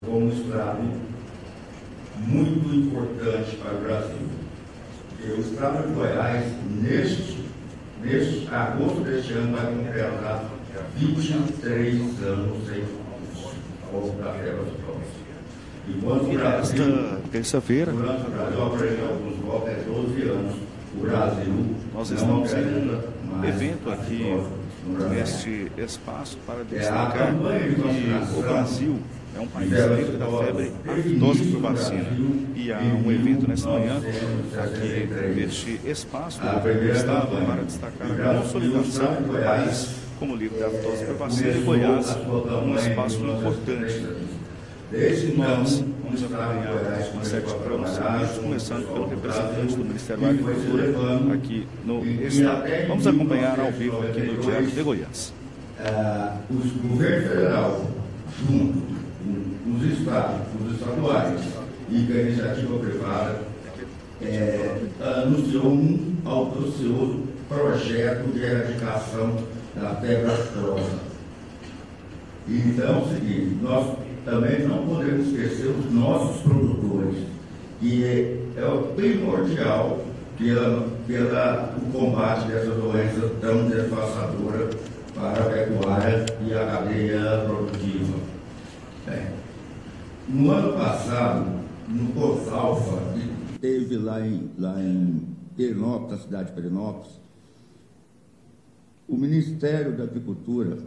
Como um estado muito importante para o Brasil. Porque o estado de Goiás, neste agosto deste ano, vai completar 23 anos sem fogo da febre aftosa. Enquanto o Brasil, esta terça-feira, durante o Brasil apresenta alguns golpes, 12 anos, o Brasil nós não estamos em apresenta um mais evento aqui neste espaço para a destacar campanha de que o vacinação Brasil é um país livre da febre aftosa por vacina. E há um evento nesta manhã aqui neste espaço do governo do estado para destacar a consolidação do país como livre da aftosa por vacina, e Goiás um espaço importante. Nós vamos acompanhar uma série de pronunciamentos, começando pelo representante do Ministério da Agricultura aqui no estado. Vamos acompanhar ao vivo aqui no Diário de Goiás. O governo federal, junto com os estados, os estaduais e com a iniciativa privada, anunciou um auspicioso projeto de erradicação da febre aftosa. Então, é o seguinte, nós também não podemos esquecer os nossos produtores, que é o primordial pelo combate dessa doença tão devastadora para a pecuária e a cadeia produtiva. No ano passado, no COSALFA, teve lá em Pernambuco, na cidade de Pernambuco, o Ministério da Agricultura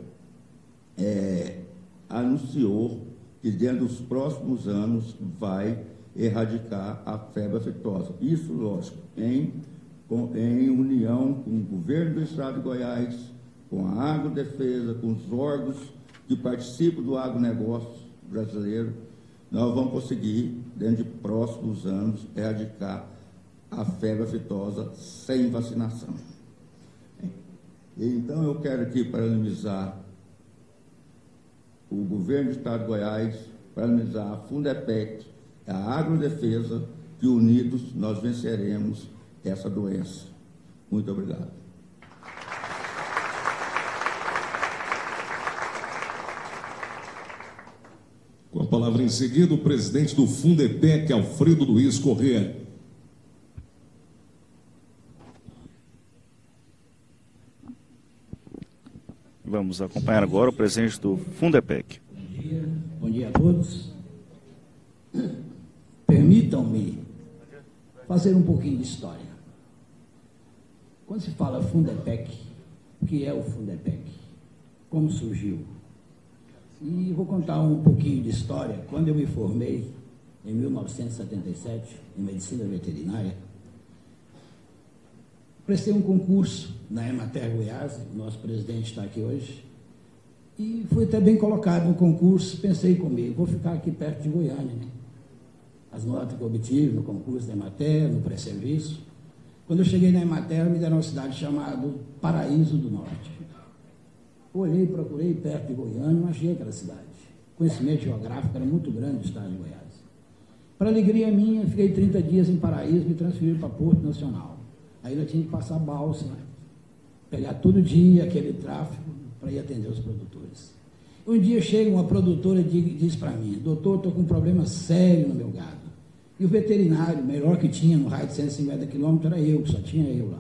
anunciou que dentro dos próximos anos vai erradicar a febre aftosa. Isso, lógico, em união com o governo do estado de Goiás, com a Agrodefesa, com os órgãos que participam do agronegócio brasileiro. Nós vamos conseguir, dentro de próximos anos, erradicar a febre aftosa sem vacinação. Então, eu quero aqui parabenizar o governo do estado de Goiás, parabenizar a Fundepec, a Agrodefesa, que unidos nós venceremos essa doença. Muito obrigado. Com a palavra em seguida, o presidente do Fundepec, Alfredo Luiz Corrêa. Vamos acompanhar agora o presidente do Fundepec. Bom dia a todos. Permitam-me fazer um pouquinho de história. Quando se fala Fundepec, o que é o Fundepec? Como surgiu? E vou contar um pouquinho de história. Quando eu me formei, em 1977, em Medicina Veterinária, prestei um concurso na Emater Goiás, o nosso presidente está aqui hoje, e fui até bem colocado no concurso. Pensei comigo, vou ficar aqui perto de Goiânia, né? As notas que eu obtive no concurso da Emater, no pré-serviço. Quando eu cheguei na Emater, me deram uma cidade chamada Paraíso do Norte. Olhei, procurei perto de Goiânia, não achei aquela cidade. O conhecimento geográfico era muito grande do estado de Goiás. Para alegria minha, fiquei 30 dias em Paraíso, me transferiram para Porto Nacional. Aí eu tinha que passar balsa, né? Pegar todo dia aquele tráfego para ir atender os produtores. Um dia chega uma produtora e diz para mim: doutor, estou com um problema sério no meu gado. E o veterinário, melhor que tinha no raio de 150 quilômetros, era eu, que só tinha eu lá.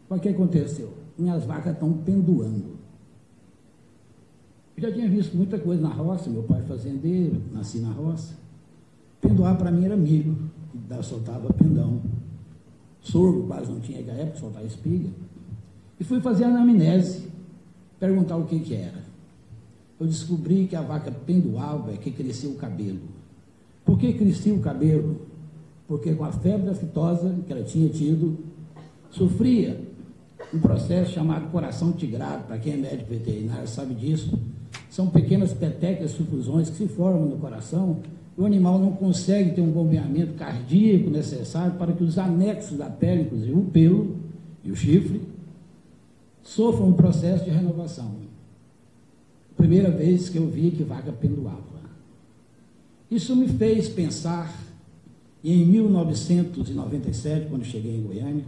O que aconteceu? Minhas vacas estão pendoando. Eu já tinha visto muita coisa na roça, meu pai fazendeiro, nasci na roça. Pendoar para mim era milho, soltava pendão. Sorgo quase não tinha na época, soltava espiga. E fui fazer a anamnese, perguntar o que era. Eu descobri que a vaca pendoava é que crescia o cabelo. Por que crescia o cabelo? Porque com a febre aftosa que ela tinha tido, sofria um processo chamado coração tigrado. Para quem é médico veterinário sabe disso. São pequenas petecas, sufusões que se formam no coração. O animal não consegue ter um bombeamento cardíaco necessário para que os anexos da pele, inclusive o pelo e o chifre, sofram um processo de renovação. Primeira vez que eu vi que vaca pendoava. Isso me fez pensar, e em 1997, quando cheguei em Goiânia,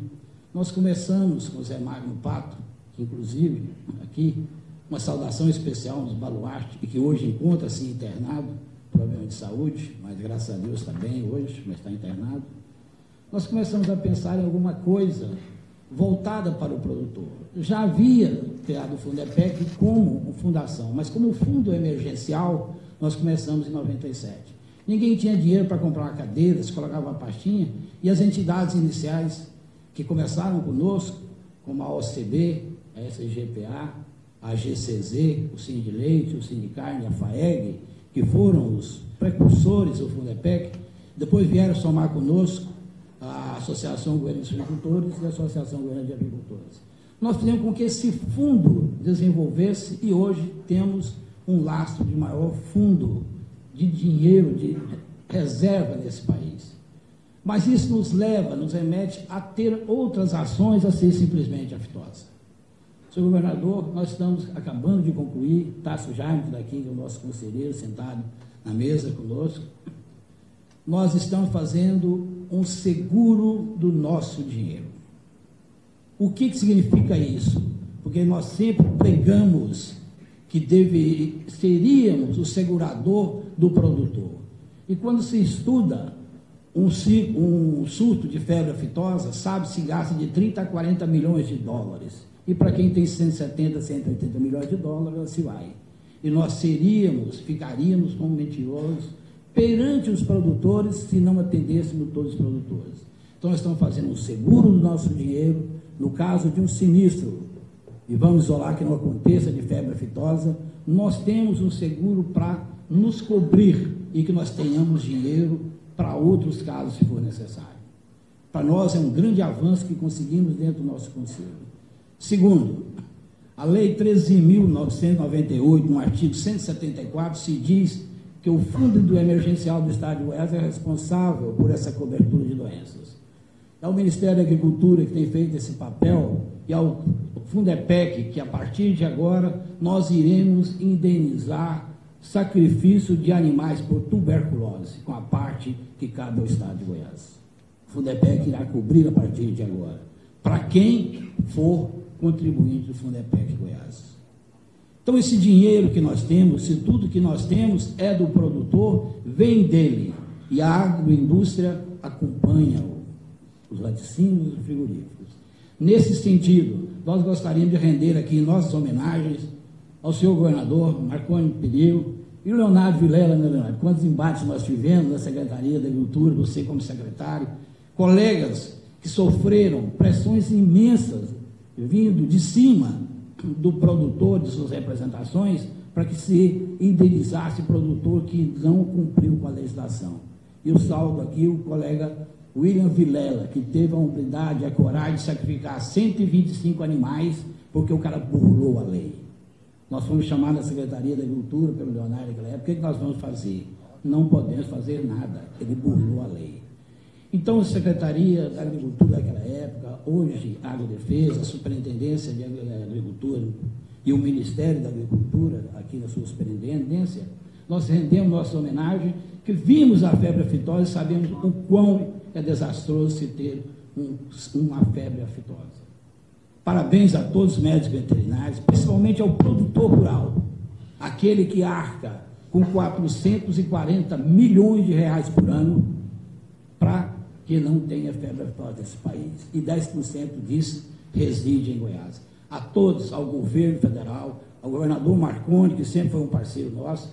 nós começamos com o Zé Magno Pato, que inclusive aqui, uma saudação especial nos Baluarte, e que hoje encontra-se internado, problema de saúde, mas graças a Deus está bem hoje, mas está internado. Nós começamos a pensar em alguma coisa voltada para o produtor. Já havia criado o Fundepec como fundação, mas como fundo emergencial, nós começamos em 97. Ninguém tinha dinheiro para comprar uma cadeira, se colocava uma pastinha, e as entidades iniciais que começaram conosco, como a OCB, a SGPA, a GCZ, o Sindileite, o Sindicarne, a FAEG, que foram os precursores do Fundepec, depois vieram somar conosco a Associação Goiana de Agricultores e a Associação Goiana de Agricultores. Nós fizemos com que esse fundo desenvolvesse e hoje temos um lastro de maior fundo de dinheiro, de reserva nesse país. Mas isso nos leva, nos remete a ter outras ações a ser simplesmente aftosa. Senhor governador, nós estamos acabando de concluir, Tasso Jaime daqui, que é o nosso conselheiro, sentado na mesa conosco, nós estamos fazendo um seguro do nosso dinheiro. O que significa isso? Porque nós sempre pregamos que seríamos o segurador do produtor. E quando se estuda um surto de febre aftosa, sabe-se gasta de 30 a 40 milhões de dólares. E para quem tem 170, 180 milhões de dólares, se vai. E nós ficaríamos como mentirosos perante os produtores se não atendêssemos todos os produtores. Então, nós estamos fazendo um seguro do nosso dinheiro no caso de um sinistro. E vamos isolar que não aconteça de febre aftosa. Nós temos um seguro para nos cobrir e que nós tenhamos dinheiro para outros casos, se for necessário. Para nós é um grande avanço que conseguimos dentro do nosso conselho. Segundo, a Lei 13.998, no artigo 174, se diz que o Fundo do Emergencial do Estado de Goiás é responsável por essa cobertura de doenças. É o Ministério da Agricultura que tem feito esse papel e ao Fundepec que, a partir de agora, nós iremos indenizar sacrifício de animais por tuberculose, com a parte que cabe ao Estado de Goiás. O Fundepec irá cobrir a partir de agora, para quem for contribuinte do Fundepec Goiás. Então, esse dinheiro que nós temos, se tudo que nós temos é do produtor, vem dele. E a agroindústria acompanha os laticínios e os frigoríficos. Nesse sentido, nós gostaríamos de render aqui nossas homenagens ao senhor governador Marconi Perillo e o Leonardo Vilela, né, Leonardo? Quantos embates nós tivemos na Secretaria da Agricultura, você como secretário, colegas que sofreram pressões imensas vindo de cima do produtor, de suas representações, para que se indenizasse o produtor que não cumpriu com a legislação. E eu salvo aqui o colega William Vilela, que teve a humildade, a coragem de sacrificar 125 animais, porque o cara burlou a lei. Nós fomos chamados na Secretaria da Agricultura pelo Leonardo naquela época. O que nós vamos fazer? Não podemos fazer nada, ele burlou a lei. Então, a Secretaria da Agricultura daquela época, hoje a Agrodefesa, a Superintendência de Agricultura e o Ministério da Agricultura, aqui na sua superintendência, nós rendemos nossa homenagem, que vimos a febre aftosa e sabemos o quão é desastroso se ter uma febre aftosa. Parabéns a todos os médicos veterinários, principalmente ao produtor rural, aquele que arca com 440 milhões de reais por ano para que não tenha febre aftosa nesse país. E 10% disso reside em Goiás. A todos, ao governo federal, ao governador Marconi, que sempre foi um parceiro nosso,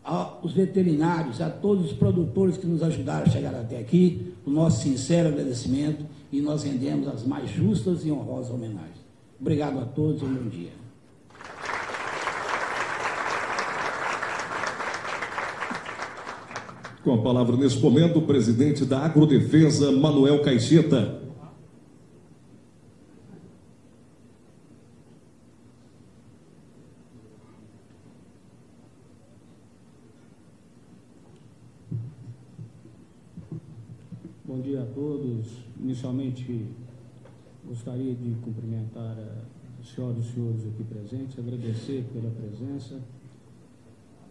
aos veterinários, a todos os produtores que nos ajudaram a chegar até aqui, o nosso sincero agradecimento, e nós rendemos as mais justas e honrosas homenagens. Obrigado a todos e um bom dia. Com a palavra neste momento, o presidente da Agrodefesa, Manuel Caixeta. Bom dia a todos. Inicialmente, gostaria de cumprimentar a senhora e os senhores aqui presentes, agradecer pela presença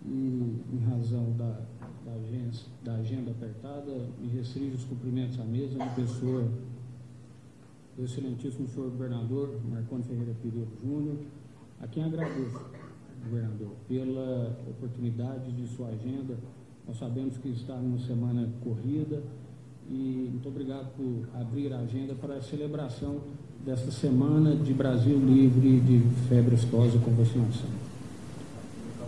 e, em razão da agenda apertada, me restringo os cumprimentos à mesa na pessoa do excelentíssimo senhor governador Marconi Ferreira Perillo Júnior, a quem agradeço, governador, pela oportunidade de sua agenda Nós sabemos que está numa semana corrida e muito obrigado por abrir a agenda para a celebração desta Semana de Brasil Livre de Febre Aftosa com Vacinação.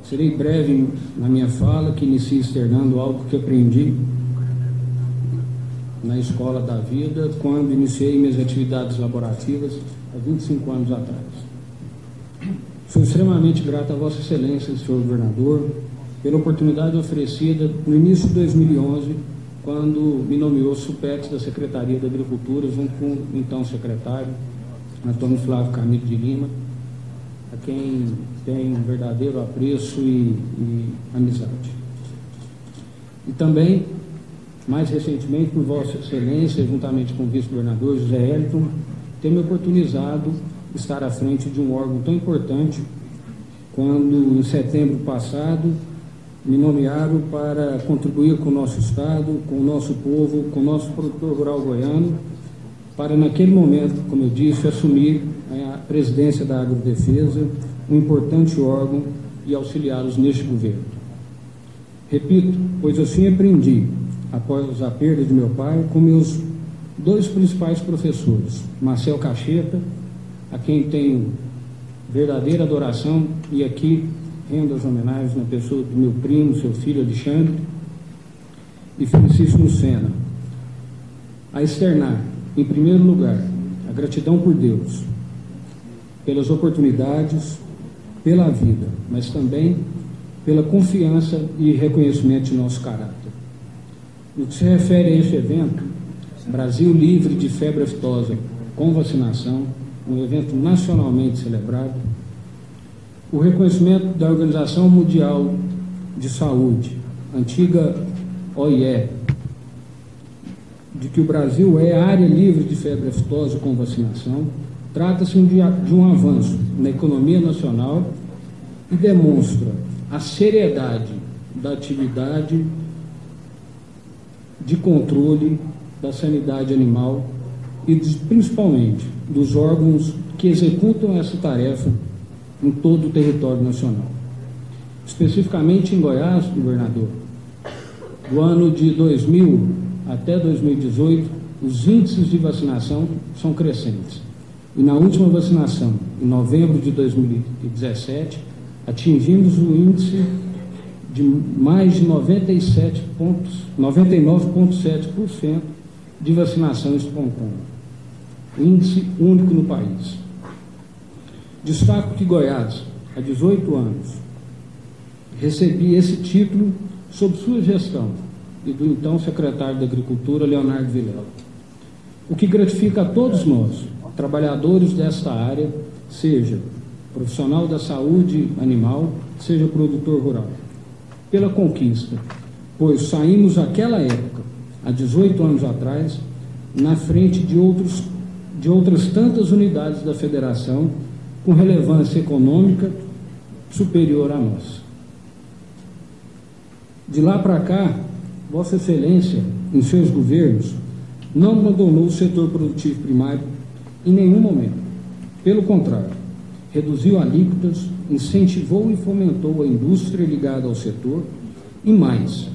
Serei breve na minha fala, que inicio externando algo que aprendi na Escola da Vida, quando iniciei minhas atividades laborativas há 25 anos atrás. Sou extremamente grato a Vossa Excelência, senhor governador, pela oportunidade oferecida no início de 2011, quando me nomeou supex da Secretaria da Agricultura, junto com o então secretário, Antônio Flávio Camilo de Lima, a quem tenho um verdadeiro apreço e amizade. E também, mais recentemente, por Vossa Excelência, juntamente com o vice-governador José Elton, ter me oportunizado estar à frente de um órgão tão importante, quando, em setembro passado, me nomearam para contribuir com o nosso Estado, com o nosso povo, com o nosso produtor rural goiano, para, naquele momento, como eu disse, assumir a presidência da Agrodefesa, um importante órgão, e auxiliá-los neste governo. Repito, pois assim aprendi, após a perda de meu pai, com meus dois principais professores, Marcel Cacheta, a quem tenho verdadeira adoração, e aqui rendo as homenagens na pessoa do meu primo, seu filho Alexandre, e Felicíssimo Sena, a externar, em primeiro lugar, a gratidão por Deus, pelas oportunidades, pela vida, mas também pela confiança e reconhecimento de nosso caráter. No que se refere a este evento, Brasil Livre de Febre Aftosa com Vacinação, um evento nacionalmente celebrado, o reconhecimento da Organização Mundial de Saúde, antiga OIE, de que o Brasil é área livre de febre aftosa com vacinação, trata-se de um avanço na economia nacional e demonstra a seriedade da atividade de controle da sanidade animal e, principalmente, dos órgãos que executam essa tarefa em todo o território nacional. Especificamente em Goiás, governador, do ano de 2000 até 2018, os índices de vacinação são crescentes. E na última vacinação, em novembro de 2017, atingimos o índice de mais de 99,7% de vacinação espontânea. Índice único no país. Destaco que Goiás, há 18 anos, recebi esse título sob sua gestão e do então secretário da Agricultura, Leonardo Vilela. O que gratifica a todos nós, trabalhadores desta área, seja profissional da saúde animal, seja produtor rural, pela conquista, pois saímos naquela época, há 18 anos atrás, na frente de outras tantas unidades da federação com relevância econômica superior à nossa. De lá para cá, Vossa Excelência, em seus governos, não abandonou o setor produtivo primário em nenhum momento. Pelo contrário, reduziu alíquotas, incentivou e fomentou a indústria ligada ao setor e mais,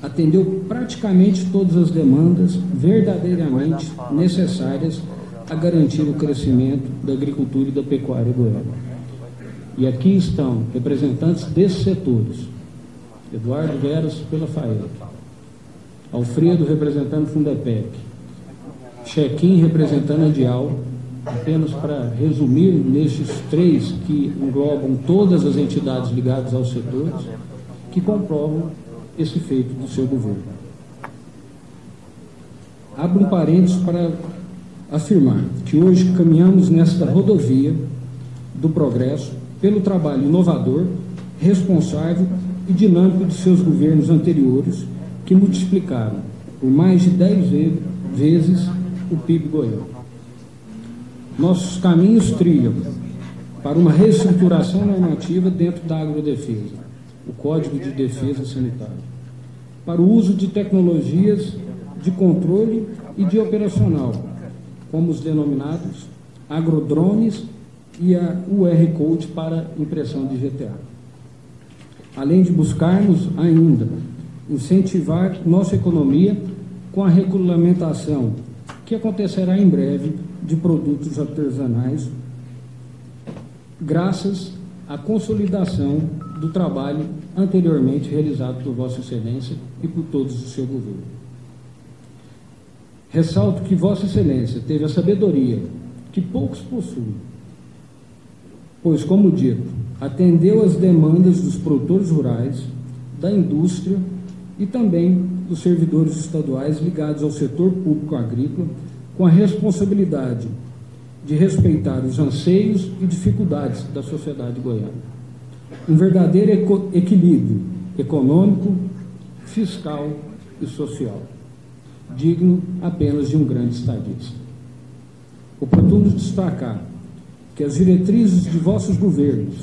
atendeu praticamente todas as demandas verdadeiramente necessárias a garantir o crescimento da agricultura e da pecuária goiana. E aqui estão representantes desses setores: Eduardo Veras pela FAEP, Alfredo representando o Fundepec, Chequim representando a Dial, apenas para resumir nesses três que englobam todas as entidades ligadas aos setores, que comprovam esse feito do seu governo. Abro um parênteses para afirmar que hoje caminhamos nesta rodovia do progresso pelo trabalho inovador, responsável e dinâmico de seus governos anteriores, que multiplicaram por mais de 10 vezes o PIB goiano. Nossos caminhos trilham para uma reestruturação normativa dentro da agrodefesa, o Código de Defesa Sanitária, para o uso de tecnologias de controle e de operacional, como os denominados agrodrones e a UR Code para impressão de GTA. Além de buscarmos ainda incentivar nossa economia com a regulamentação, que acontecerá em breve, de produtos artesanais, graças à consolidação do trabalho anteriormente realizado por Vossa Excelência e por todos do seu governo. Ressalto que Vossa Excelência teve a sabedoria que poucos possuem, pois, como dito, atendeu às demandas dos produtores rurais, da indústria e também dos servidores estaduais ligados ao setor público agrícola, com a responsabilidade de respeitar os anseios e dificuldades da sociedade goiana. Um verdadeiro equilíbrio econômico, fiscal e social, digno apenas de um grande estadista. Oportuno destacar que as diretrizes de vossos governos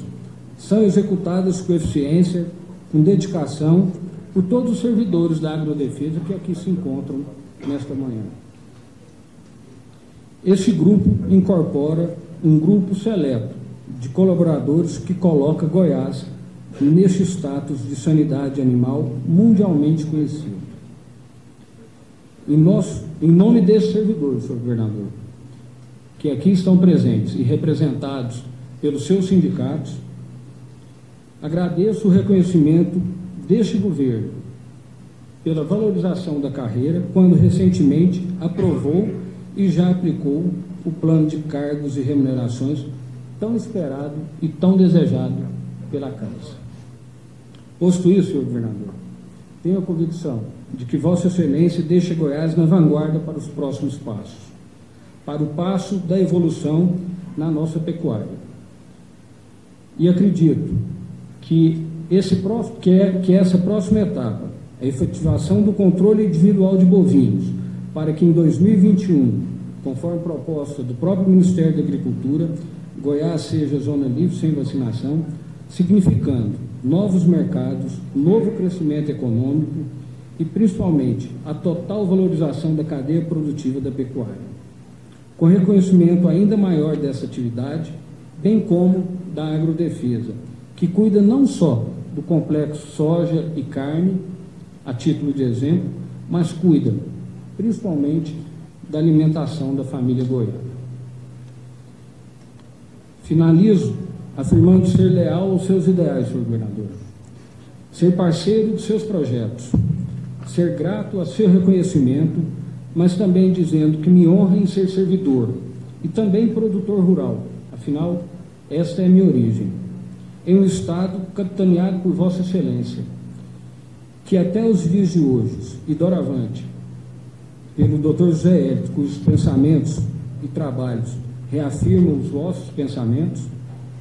são executadas com eficiência, com dedicação, por todos os servidores da agrodefesa que aqui se encontram nesta manhã. Este grupo incorpora um grupo seleto de colaboradores que coloca Goiás neste status de sanidade animal mundialmente conhecido. Em nome desses servidores, senhor governador, que aqui estão presentes e representados pelos seus sindicatos, agradeço o reconhecimento deste governo pela valorização da carreira, quando recentemente aprovou e já aplicou o plano de cargos e remunerações tão esperado e tão desejado pela Casa. Posto isso, senhor governador, tenho a convicção de que Vossa Excelência deixa Goiás na vanguarda para os próximos passos, para o passo da evolução na nossa pecuária. E acredito que essa próxima etapa, a efetivação do controle individual de bovinos, para que em 2021, conforme proposta do próprio Ministério da Agricultura, Goiás seja zona livre sem vacinação, significando novos mercados, novo crescimento econômico e, principalmente, a total valorização da cadeia produtiva da pecuária, com reconhecimento ainda maior dessa atividade, bem como da agrodefesa, que cuida não só do complexo soja e carne, a título de exemplo, mas cuida principalmente da alimentação da família goiana. Finalizo afirmando ser leal aos seus ideais, senhor governador, ser parceiro dos seus projetos, ser grato a seu reconhecimento, mas também dizendo que me honra em ser servidor e também produtor rural, afinal, esta é a minha origem, em um Estado capitaneado por Vossa Excelência, que até os dias de hoje, e doravante, pelo Dr. José Hélito, cujos pensamentos e trabalhos reafirmam os vossos pensamentos,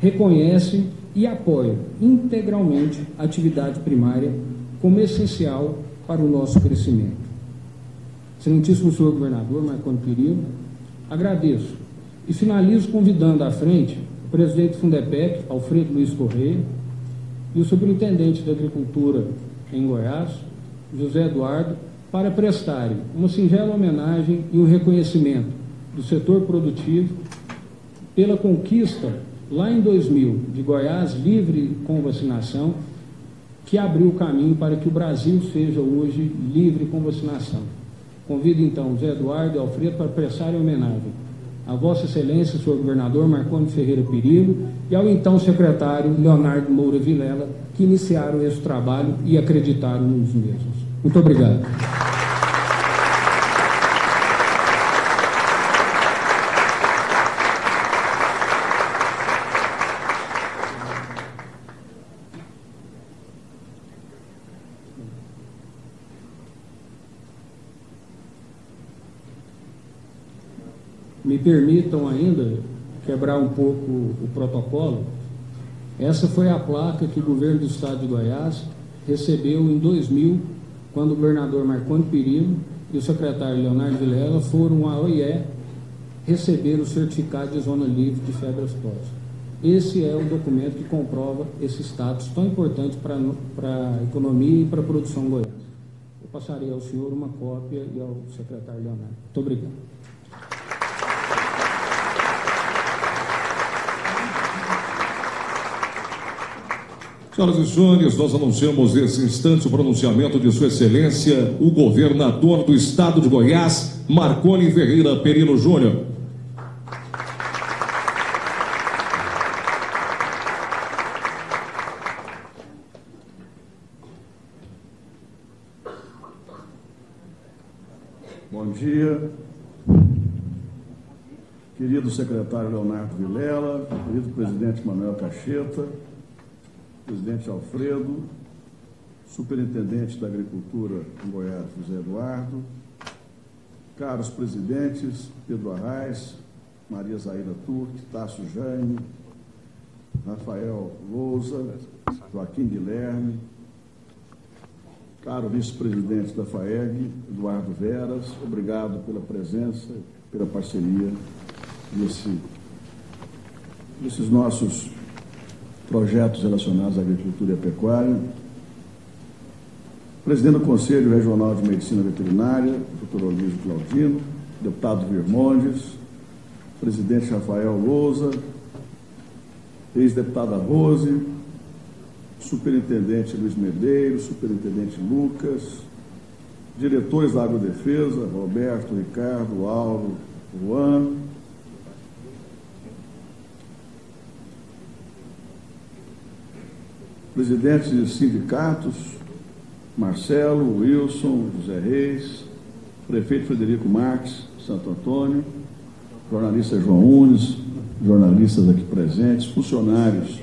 reconhecem e apoiam integralmente a atividade primária como essencial para o nosso crescimento. Excelentíssimo senhor governador Marconi Perillo, agradeço e finalizo convidando à frente o presidente do Fundepec, Alfredo Luiz Correia, e o superintendente da Agricultura em Goiás, José Eduardo, para prestarem uma singela homenagem e um reconhecimento do setor produtivo pela conquista, lá em 2000, de Goiás livre com vacinação, que abriu o caminho para que o Brasil seja hoje livre com vacinação. Convido então José Eduardo e Alfredo para prestarem homenagem a Vossa Excelência, senhor governador Marconi Ferreira Perillo, e ao então secretário Leonardo Moura Vilela, que iniciaram esse trabalho e acreditaram nos mesmos. Muito obrigado. Me permitam ainda quebrar um pouco o protocolo. Essa foi a placa que o governo do estado de Goiás recebeu em 2000, quando o governador Marconi Perillo e o secretário Leonardo Vilela foram à OIE receber o certificado de zona livre de febre aftosa. Esse é o documento que comprova esse status tão importante para a economia e para a produção goiana. Eu passarei ao senhor uma cópia e ao secretário Leonardo. Muito obrigado. Senhoras e senhores, nós anunciamos nesse instante o pronunciamento de Sua Excelência, o governador do estado de Goiás, Marconi Ferreira Perino Júnior. Bom dia, querido secretário Leonardo Vilela, querido presidente Manuel Cacheta, presidente Alfredo, superintendente da Agricultura em Goiás, José Eduardo, caros presidentes Pedro Arraes, Maria Zaira Turque, Tássio Jaime, Rafael Lousa, Joaquim Guilherme, caro vice-presidente da FAEG, Eduardo Veras, obrigado pela presença, pela parceria nesses nossos projetos relacionados à agricultura e à pecuária. Presidente do Conselho Regional de Medicina Veterinária, Dr. Olísio Claudino, deputado Virmondes, presidente Rafael Lousa, ex-deputada Rose, superintendente Luiz Medeiros, superintendente Lucas, diretores da Agrodefesa, Roberto, Ricardo, Auro, Juan, presidentes de sindicatos, Marcelo, Wilson, José Reis, prefeito Frederico Marques, Santo Antônio, jornalista João Unes, jornalistas aqui presentes, funcionários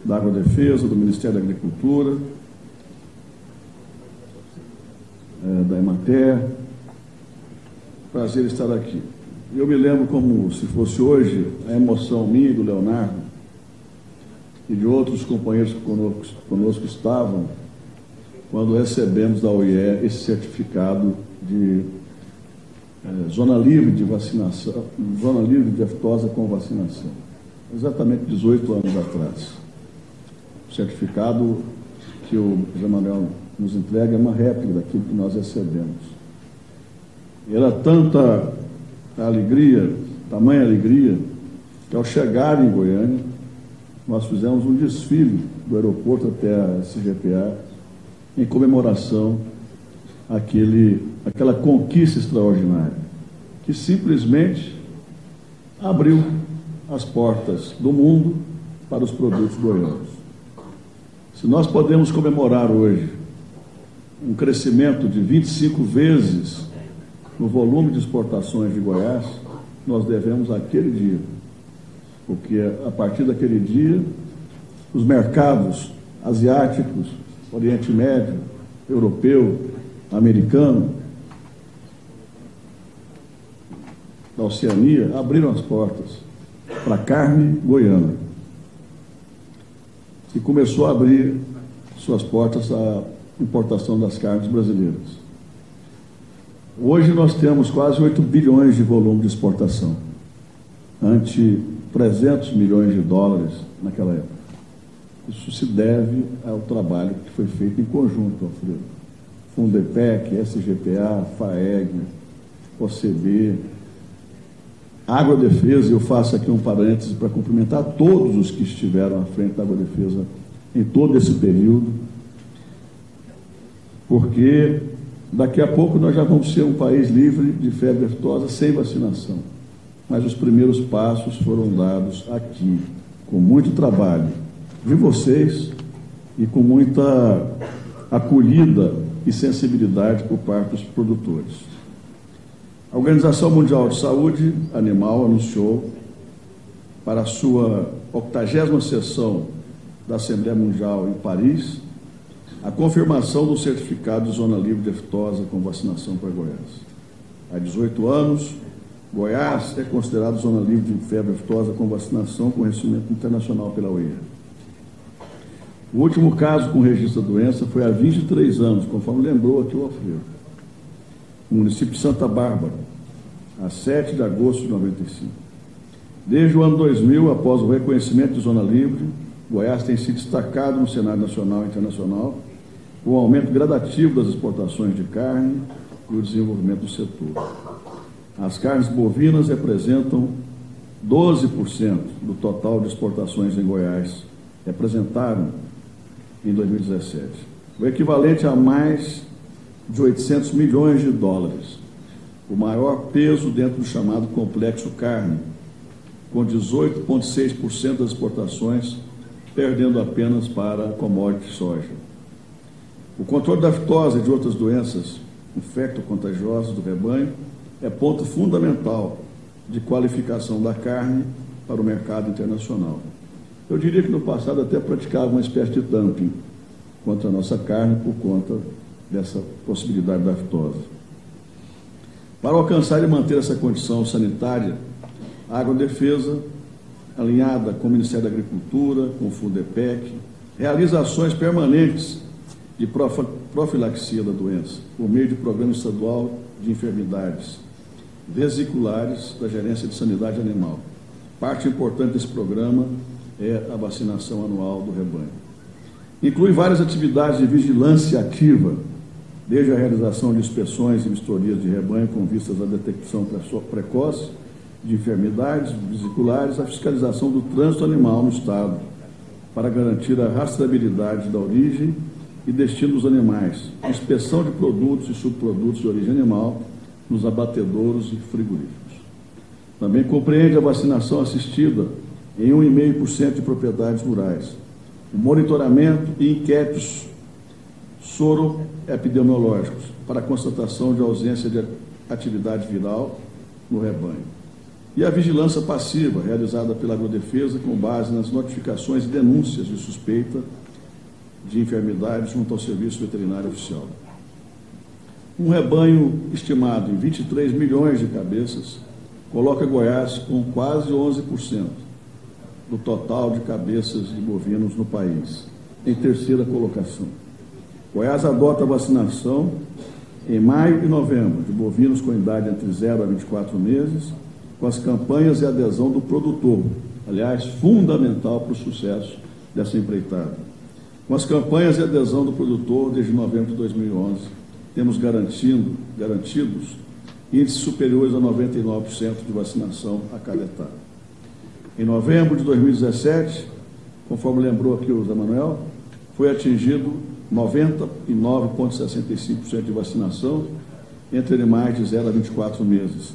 da Agrodefesa, do Ministério da Agricultura, da Emater, prazer estar aqui. Eu me lembro como se fosse hoje a emoção minha e do Leonardo e de outros companheiros que conosco estavam, quando recebemos da OIE esse certificado de zona livre de vacinação, zona livre de aftosa com vacinação, exatamente 18 anos atrás. O certificado que o José Manuel nos entrega é uma réplica daquilo que nós recebemos. E era tanta alegria, tamanha alegria, que ao chegar em Goiânia, nós fizemos um desfile do aeroporto até a SGPA em comemoração àquela conquista extraordinária, que simplesmente abriu as portas do mundo para os produtos goianos. Se nós podemos comemorar hoje um crescimento de 25 vezes no volume de exportações de Goiás, nós devemos àquele dia, porque a partir daquele dia, os mercados asiáticos, Oriente Médio, europeu, americano, da Oceania, abriram as portas para a carne goiana. E começou a abrir suas portas à importação das carnes brasileiras. Hoje nós temos quase 8 bilhões de volume de exportação, ante 300 milhões de dólares naquela época. Isso se deve ao trabalho que foi feito em conjunto, Alfredo. Fundepec, SGPA, FAEG, OCB, Agrodefesa. Eu faço aqui um parêntese para cumprimentar todos os que estiveram à frente da Agrodefesa em todo esse período, porque daqui a pouco nós já vamos ser um país livre de febre aftosa sem vacinação. Mas os primeiros passos foram dados aqui, com muito trabalho de vocês e com muita acolhida e sensibilidade por parte dos produtores. A Organização Mundial de Saúde Animal anunciou para a sua 80ª sessão da Assembleia Mundial em Paris a confirmação do certificado de zona livre de aftosa com vacinação para Goiás. Há 18 anos, Goiás é considerado zona livre de febre aftosa com vacinação com reconhecimento internacional pela OIE. O último caso com registro da doença foi há 23 anos, conforme lembrou aqui o Alfredo, no município de Santa Bárbara, a 7 de agosto de 95. Desde o ano 2000, após o reconhecimento de zona livre, Goiás tem se destacado no cenário nacional e internacional com o aumento gradativo das exportações de carne e o desenvolvimento do setor. As carnes bovinas representam 12% do total de exportações em Goiás, representaram em 2017, o equivalente a mais de 800 milhões de dólares, o maior peso dentro do chamado complexo carne, com 18,6% das exportações, perdendo apenas para a commodity soja. O controle da aftosa e de outras doenças infecto-contagiosas do rebanho é ponto fundamental de qualificação da carne para o mercado internacional. Eu diria que no passado até praticava uma espécie de dumping contra a nossa carne por conta dessa possibilidade da aftosa. Para alcançar e manter essa condição sanitária, a Agrodefesa, alinhada com o Ministério da Agricultura, com o Fundepec, realiza ações permanentes de profilaxia da doença, por meio de Programa Estadual de Enfermidades Vesiculares da Gerência de Sanidade Animal. Parte importante desse programa é a vacinação anual do rebanho. Inclui várias atividades de vigilância ativa, desde a realização de inspeções e vistorias de rebanho com vistas à detecção precoce de enfermidades vesiculares, a fiscalização do trânsito animal no Estado, para garantir a rastreabilidade da origem e destino dos animais, inspeção de produtos e subprodutos de origem animal nos abatedouros e frigoríficos. Também compreende a vacinação assistida em 1,5% de propriedades rurais, o monitoramento e inquéritos soroepidemiológicos para a constatação de ausência de atividade viral no rebanho. E a vigilância passiva, realizada pela Agrodefesa com base nas notificações e denúncias de suspeita de enfermidade junto ao Serviço Veterinário Oficial. Um rebanho estimado em 23 milhões de cabeças coloca Goiás com quase 11% do total de cabeças de bovinos no país, em terceira colocação. Goiás adota a vacinação em maio e novembro de bovinos com idade entre 0 a 24 meses, com as campanhas e adesão do produtor, aliás, fundamental para o sucesso dessa empreitada. Com as campanhas e adesão do produtor desde novembro de 2011, temos garantidos índices superiores a 99% de vacinação a cada etapa. Em novembro de 2017, conforme lembrou aqui o Zé Manuel, foi atingido 99,65% de vacinação entre animais de 0 a 24 meses,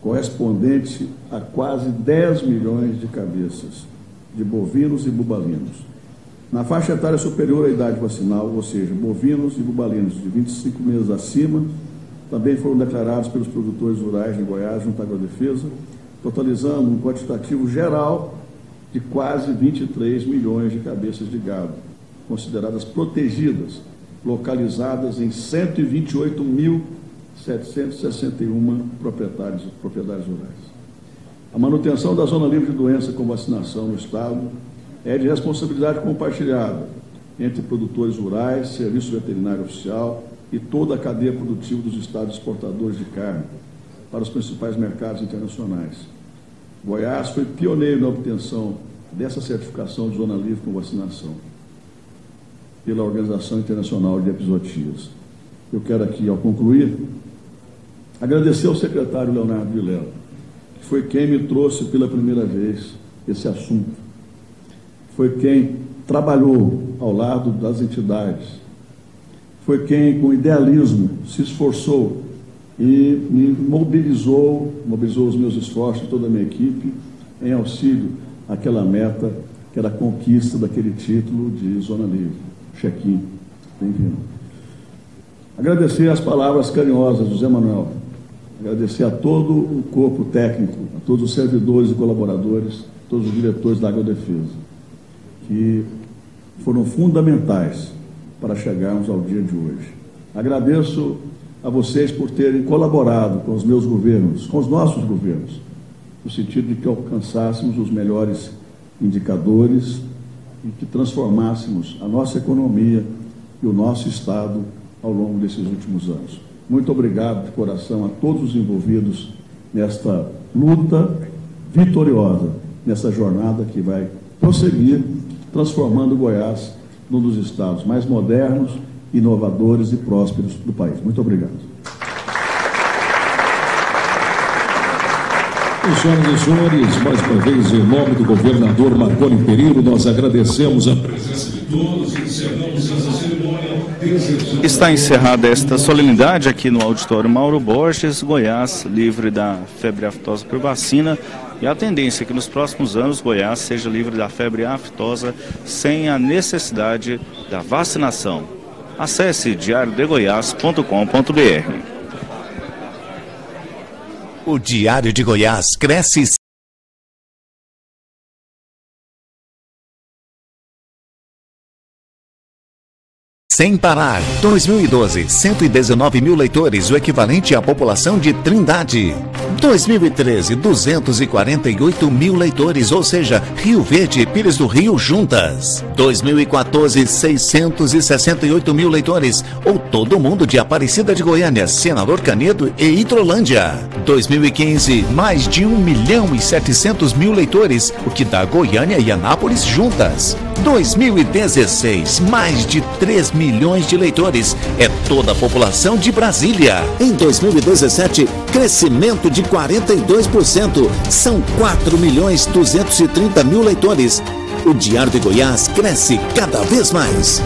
correspondente a quase 10 milhões de cabeças de bovinos e bubalinos. Na faixa etária superior à idade vacinal, ou seja, bovinos e bubalinos de 25 meses acima, também foram declarados pelos produtores rurais de Goiás junto à Agrodefesa, totalizando um quantitativo geral de quase 23 milhões de cabeças de gado, consideradas protegidas, localizadas em 128.761 propriedades rurais. A manutenção da zona livre de doença com vacinação no Estado é de responsabilidade compartilhada entre produtores rurais, Serviço Veterinário Oficial e toda a cadeia produtiva dos estados exportadores de carne para os principais mercados internacionais. Goiás foi pioneiro na obtenção dessa certificação de zona livre com vacinação pela Organização Internacional de Epizootias. Eu quero aqui, ao concluir, agradecer ao secretário Leonardo Vilela, que foi quem me trouxe pela primeira vez esse assunto. Foi quem trabalhou ao lado das entidades, foi quem, com idealismo, se esforçou e me mobilizou os meus esforços, toda a minha equipe, em auxílio àquela meta, que era a conquista daquele título de Zona Livre. Check-in. Bem-vindo. Agradecer as palavras carinhosas do Zé Manuel, agradecer a todo o corpo técnico, a todos os servidores e colaboradores, todos os diretores da Agrodefesa, que foram fundamentais para chegarmos ao dia de hoje. Agradeço a vocês por terem colaborado com os meus governos, com os nossos governos, no sentido de que alcançássemos os melhores indicadores e que transformássemos a nossa economia e o nosso Estado ao longo desses últimos anos. Muito obrigado de coração a todos os envolvidos nesta luta vitoriosa, nessa jornada que vai prosseguir, transformando Goiás num dos estados mais modernos, inovadores e prósperos do país. Muito obrigado. Senhoras e senhores, mais uma vez, em nome do governador Marconi Perillo, nós agradecemos a presença de Todos encerramos essa cerimônia. Está encerrada esta solenidade aqui no auditório Mauro Borges, Goiás, livre da febre aftosa por vacina. E a tendência é que nos próximos anos Goiás seja livre da febre aftosa sem a necessidade da vacinação. Acesse diariodegoias.com.br. O Diário de Goiás cresce sem parar. 2012, 119 mil leitores, o equivalente à população de Trindade. 2013, 248 mil leitores, ou seja, Rio Verde e Pires do Rio juntas. 2014, 668 mil leitores, ou todo mundo de Aparecida de Goiânia, Senador Canedo e Hidrolândia. 2015, mais de 1.700.000 leitores, o que dá Goiânia e Anápolis juntas. 2016, mais de 3 milhões de leitores, é toda a população de Brasília. Em 2017, crescimento de 42%, são 4.230.000 leitores. O Diário de Goiás cresce cada vez mais.